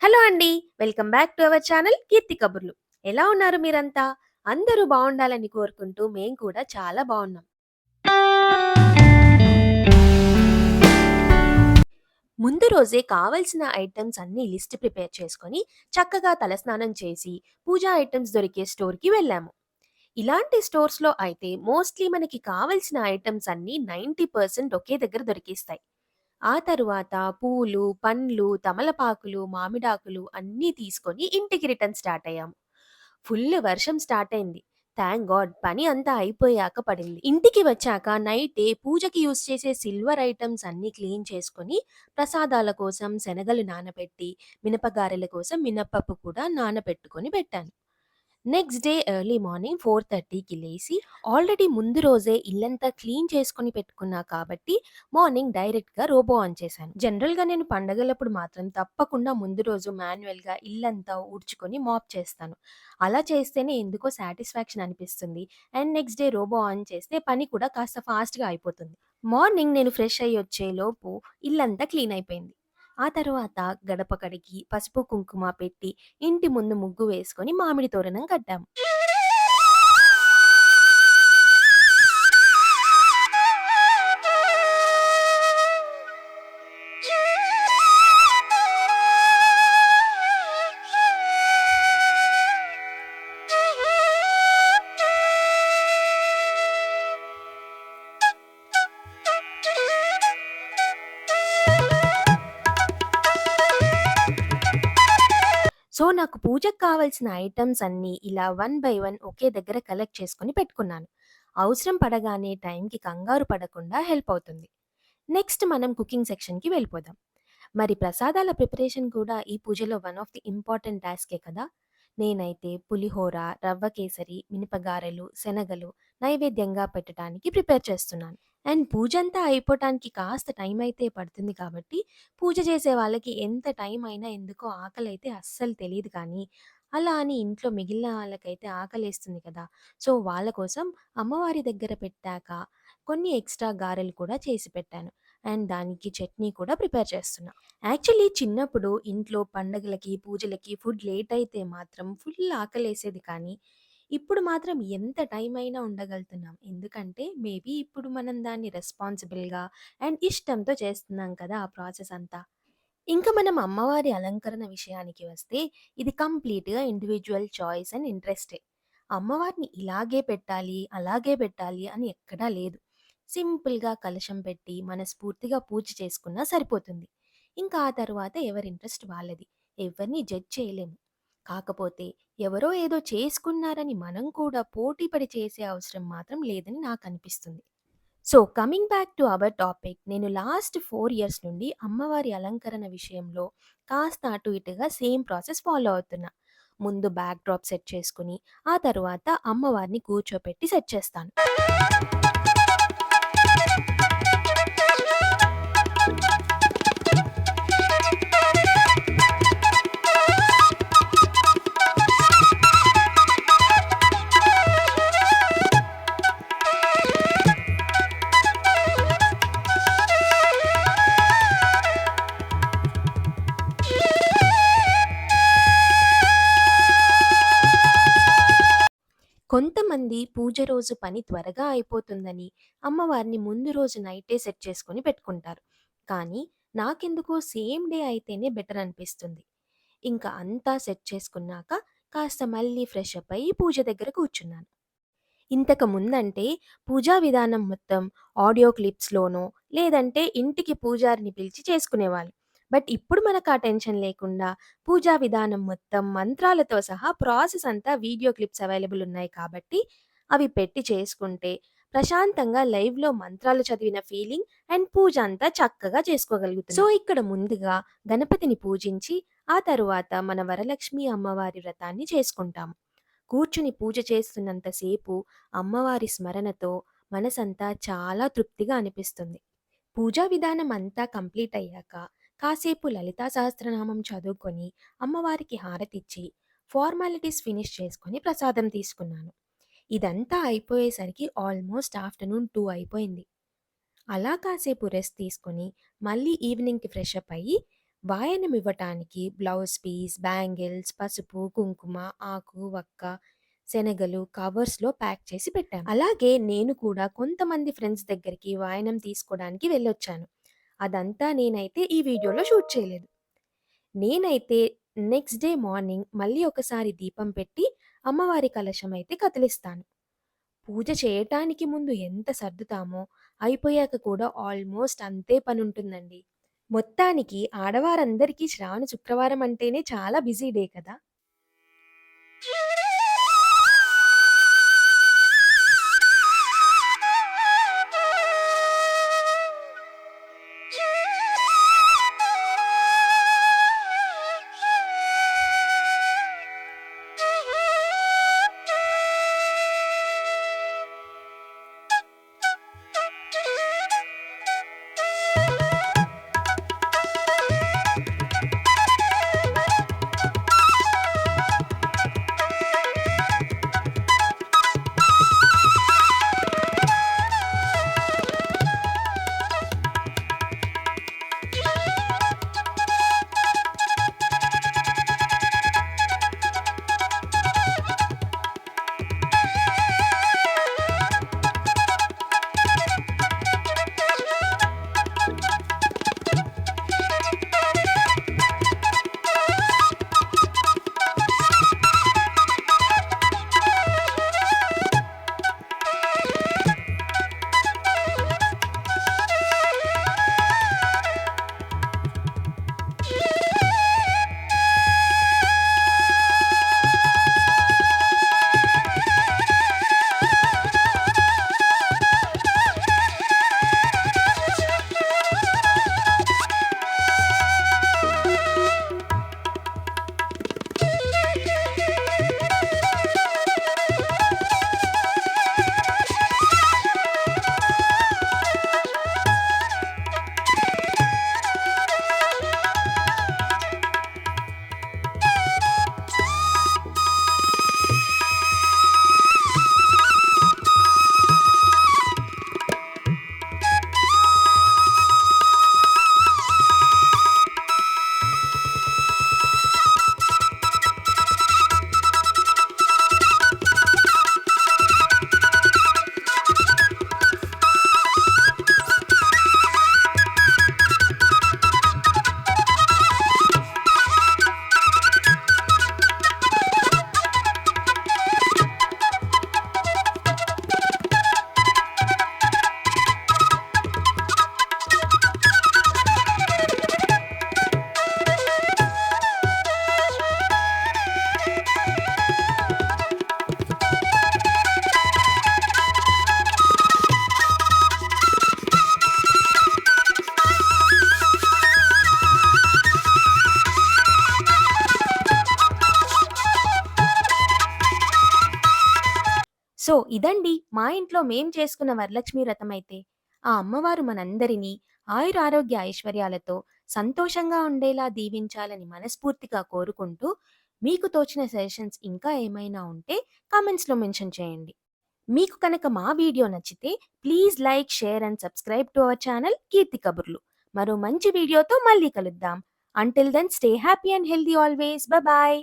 Hello అండి. Welcome back to our channel 'Keerthi Kaburlu'. ఎలా ఉన్నారు మీరంతా? అందరూ బావుండాలని కోరుకుంటూ మేము కూడా చాలా బావున్నాం. ముందు రోజే కావాల్సిన ఐటెమ్స్ అన్నీ లిస్ట్ ప్రిపేర్ చేసుకొని, చక్కగా తలస్నానం చేసి, పూజా ఐటెమ్స్ దొరికే స్టోర్‌కి వెళ్ళాము. ఇలాంటి స్టోర్స్‌లో అయితే మోస్ట్‌లీ మనకి కావాల్సిన ఐటెమ్స్ అన్నీ 90% ఒకే దగ్గర దొరికేస్తాయి. ఆ తరువాత పూలు, పండ్లు, తమలపాకులు, మామిడాకులు అన్నీ తీసుకొని ఇంటికి రిటర్న్ స్టార్ట్ అయ్యాము. ఫుల్ వర్షం స్టార్ట్ అయింది. థాంక్ గాడ్ పని అంతా అయిపోయాక పడింది. ఇంటికి వచ్చాక నైటే పూజకి యూజ్ చేసే సిల్వర్ ఐటెమ్స్ అన్నీ క్లీన్ చేసుకొని, ప్రసాదాల కోసం శనగలు నానబెట్టి, మినపగారెల కోసం మినపప్పు కూడా నానబెట్టుకొని పెట్టాను. నెక్స్ట్ డే ఎర్లీ మార్నింగ్ 4:30కి లేసి, ఆల్రెడీ ముందు రోజే ఇల్లంతా క్లీన్ చేసుకొని పెట్టుకున్నా కాబట్టి, మార్నింగ్ డైరెక్ట్‌గా రోబో ఆన్ చేశాను. జనరల్‌గా నేను పండగలప్పుడు మాత్రం తప్పకుండా ముందు రోజు మాన్యుయల్‌గా ఇల్లంతా ఊడ్చుకొని మాప్ చేస్తాను. అలా చేస్తేనే ఎందుకో సాటిస్ఫాక్షన్ అనిపిస్తుంది. And next day robot on చేస్తే పని కూడా కాస్త ఫాస్ట్‌గా అయిపోతుంది. మార్నింగ్ నేను ఫ్రెష్ అయ్యొచ్చేలోపు ఇల్లంతా క్లీన్ అయిపోయింది. ఆ తరువాత గడప కడిగి, పసుపు, కుంకుమ పెట్టి, ఇంటి ముందు ముగ్గు వేసుకొని మామిడి తోరణం కట్టాము. సో, నాకు పూజకు కావాల్సిన ఐటెమ్స్ అన్నీ ఇలా వన్ బై వన్ ఒకే దగ్గర కలెక్ట్ చేసుకొని పెట్టుకున్నాను. అవసరం పడగానే టైంకి కంగారు పడకుండా హెల్ప్ అవుతుంది. నెక్స్ట్ మనం కుకింగ్ సెక్షన్‌కి వెళ్ళిపోదాం. మరి ప్రసాదాల ప్రిపరేషన్ కూడా ఈ పూజలో వన్ ఆఫ్ ది ఇంపార్టెంట్ టాస్కే కదా! నేనైతే పులిహోర, రవ్వ కేసరి, మినపగారెలు, శనగలు నైవేద్యంగా పెట్టటానికి ప్రిపేర్ చేస్తున్నాను. అండ్ పూజంతా అయిపోవటానికి కాస్త టైం అయితే పడుతుంది కాబట్టి, పూజ చేసే వాళ్ళకి ఎంత టైం అయినా ఎందుకో ఆకలైతే అస్సలు తెలీదు కానీ, అలా అని ఇంట్లో మిగిలిన వాళ్ళకైతే ఆకలేస్తుంది కదా! సో, వాళ్ళ కోసం అమ్మవారి దగ్గర పెట్టాక కొన్ని ఎక్స్‌ట్రా గారెలు కూడా చేసి పెట్టాను. అండ్ దానికి చట్నీ కూడా ప్రిపేర్ చేస్తున్నా. యాక్చువల్లీ చిన్నప్పుడు ఇంట్లో పండగలకి, పూజలకి ఫుడ్ లేట్ అయితే మాత్రం ఫుల్ ఆకలేసేది కానీ, ఇప్పుడు మాత్రం ఎంత టైం అయినా ఉండగలుగుతున్నాం. ఎందుకంటే మేబీ ఇప్పుడు మనం దాన్ని రెస్పాన్సిబుల్‌గా అండ్ ఇష్టంతో చేస్తున్నాం కదా! ఆ ప్రాసెస్ అంతా. ఇంకా మనం అమ్మవారి అలంకరణ విషయానికి వస్తే, ఇది కంప్లీట్‌గా ఇండివిడ్యువల్ చాయిస్ అండ్ ఇంట్రెస్టే. అమ్మవారిని ఇలాగే పెట్టాలి, అలాగే పెట్టాలి అని ఎక్కడా లేదు. సింపుల్‌గా కలశం పెట్టి, మనస్ఫూర్తిగా పూజ చేసుకున్నా సరిపోతుంది. ఇంకా ఆ తరువాత ఎవరి ఇంట్రెస్ట్ వాళ్ళది. ఎవరిని జడ్జ్ చేయలేము. కాకపోతే ఎవరో ఏదో చేసుకున్నారని మనం కూడా పోటీ పడి చేసే అవసరం మాత్రం లేదని నాకనిపిస్తుంది. So, coming back to our topic. నేను లాస్ట్ 4 ఇయర్స్ నుండి అమ్మవారి అలంకరణ విషయంలో కాస్త అటు ఇటుగా సేమ్ ప్రాసెస్ ఫాలో అవుతున్నా. ముందు బ్యాక్ డ్రాప్ సెట్ చేసుకొని, ఆ తరువాత అమ్మవారిని కూర్చోపెట్టి సెట్ చేస్తాను. కొంతమంది పూజ రోజు పని త్వరగా అయిపోతుందని అమ్మవారిని ముందు రోజు నైటే సెట్ చేసుకొని పెట్టుకుంటారు. కానీ నాకెందుకో సేమ్ డే అయితేనే బెటర్ అనిపిస్తుంది. ఇంకా అంతా సెట్ చేసుకున్నాక కాస్త మళ్ళీ ఫ్రెష్ అప్ అయ్యి పూజ దగ్గర కూర్చున్నాను. ఇంతకు ముందంటే పూజా విధానం మొత్తం ఆడియో క్లిప్స్‌లోనో, లేదంటే ఇంటికి పూజారిని పిలిచి చేసుకునేవాళ్ళు. బట్ ఇప్పుడు మనకు ఆ టెన్షన్ లేకుండా పూజా విధానం మొత్తం మంత్రాలతో సహా ప్రాసెస్ అంతా వీడియో క్లిప్స్ అవైలబుల్ ఉన్నాయి కాబట్టి, అవి పెట్టి చేసుకుంటే ప్రశాంతంగా లైవ్‌లో మంత్రాలు చదివిన ఫీలింగ్ అండ్ పూజ అంతా చక్కగా చేసుకోగలుగుతున్నాం. సో, ఇక్కడ ముందుగా గణపతిని పూజించి, ఆ తరువాత మన వరలక్ష్మి అమ్మవారి వ్రతాన్ని చేసుకుంటాం. కూర్చుని పూజ చేస్తున్నంత సేపు అమ్మవారి స్మరణతో మనసంతా చాలా తృప్తిగా అనిపిస్తుంది. పూజా విధానం అంతా కంప్లీట్ అయ్యాక కాసేపు లలితా సహస్రనామం చదువుకొని అమ్మవారికి హారతిచ్చి ఫార్మాలిటీస్ ఫినిష్ చేసుకొని ప్రసాదం తీసుకున్నాను. ఇదంతా అయిపోయేసరికి ఆల్మోస్ట్ ఆఫ్టర్‌నూన్ 2 అయిపోయింది. అలా కాసేపు రెస్ట్ తీసుకొని మళ్ళీ ఈవినింగ్‌కి ఫ్రెష్ అప్ అయ్యి వాయనం ఇవ్వటానికి బ్లౌజ్ పీస్, బ్యాంగిల్స్, పసుపు, కుంకుమ, ఆకు, వక్క, శనగలు కవర్స్‌లో ప్యాక్ చేసి పెట్టాను. అలాగే నేను కూడా కొంతమంది ఫ్రెండ్స్ దగ్గరికి వాయనం తీసుకోవడానికి వెళ్ళొచ్చాను. అదంతా నేనైతే ఈ వీడియోలో షూట్ చేయలేదు. నేనైతే నెక్స్ట్ డే మార్నింగ్ మళ్ళీ ఒకసారి దీపం పెట్టి అమ్మవారి కలశం అయితే కదిలిస్తాను. పూజ చేయటానికి ముందు ఎంత సర్దుతామో, అయిపోయాక కూడా ఆల్మోస్ట్ అంతే పనుంటుందండి. మొత్తానికి ఆడవారందరికీ శ్రావణ శుక్రవారం అంటేనే చాలా బిజీ డే కదా! సో, ఇదండి మా ఇంట్లో మేం చేసుకున్న వరలక్ష్మి వ్రతమైతే. ఆ అమ్మవారు మనందరినీ ఆయురారోగ్య ఐశ్వర్యాలతో సంతోషంగా ఉండేలా దీవించాలని మనస్ఫూర్తిగా కోరుకుంటూ, మీకు తోచిన సజెషన్స్ ఇంకా ఏమైనా ఉంటే కామెంట్స్‌లో మెన్షన్ చేయండి. మీకు కనుక మా వీడియో నచ్చితే please like, share and subscribe to our channel Keerthi Kaburlu. మరో మంచి వీడియోతో మళ్ళీ కలుద్దాం. Until then stay happy and healthy always. Bye.